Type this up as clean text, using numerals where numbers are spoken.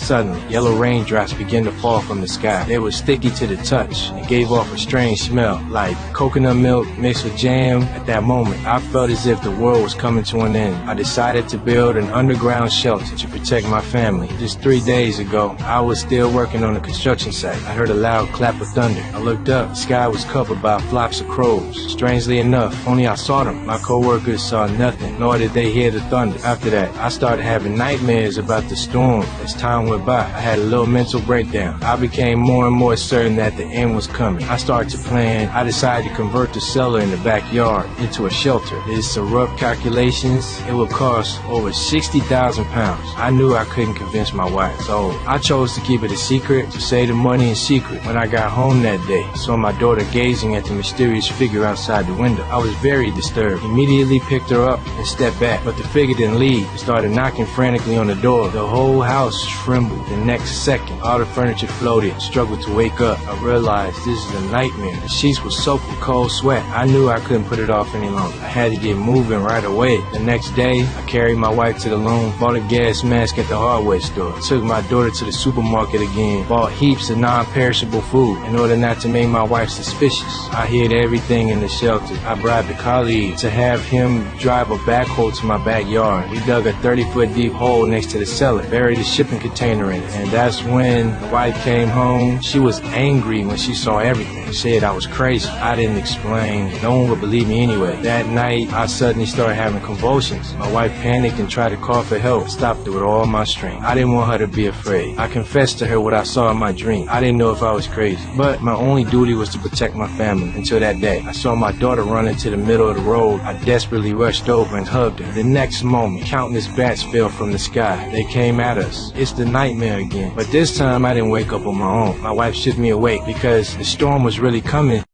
Suddenly, yellow raindrops began to fall from the sky. They were sticky to the touch and gave off a strange smell, like coconut milk mixed with jam. At that moment, I felt as if the world was coming to an end. I decided to build an underground shelter to protect my family. Just 3 days ago, I was still working on a construction site. I heard a loud clap of thunder. I looked up. The sky was covered by flocks of crows. Strangely enough, only I saw them. My co-workers saw nothing, nor did they hear the thunder. After that, I started having nightmares about the storm. As time went by, I had a little mental breakdown. I became more and more certain that the end was coming. I started to plan. I decided to convert the cellar in the backyard into a shelter. Did some rough calculations. It would cost over 60,000 pounds. I knew I couldn't convince my wife, so I chose to keep it a secret, to save the money in secret. When I got home that day, I saw my daughter gazing at the mysterious figure outside the window. I was very disturbed. Immediately picked her up and stepped back, but the figure didn't leave. It started knocking frantically on the door. The whole house trembled. The next second, all the furniture floated, struggled to wake up. I realized this is a nightmare. The sheets were soaked with cold sweat. I knew I couldn't put it off any longer. I had to get moving right away. The next day, I carried my wife to the loom, bought a gas mask at the hardware store, took my daughter to the supermarket again, bought heaps of non-perishable food in order not to make my wife suspicious. I hid everything in the shelter. I bribed a colleague to have him drive a backhoe to my backyard. We dug a 30-foot deep hole next to the cellar, buried a shipping container in it, and that's when the wife came home. She was angry when she saw everything. She said I was crazy. I didn't explain. No one would believe me anyway. That night, I suddenly started having convulsions. My wife panicked and tried to call for help. I stopped it with all my strength. I didn't want her to be afraid. I confessed to her what I saw in my dream. I didn't know if I was crazy, but my only duty was to protect my family. Until that day, I saw my daughter run into the middle of the road. I desperately rushed over and hugged her. The next moment, countless bats fell from the sky. They came at us. It's the nightmare again. But this time, I didn't wake up on my own. My wife shook me awake because the storm was really coming.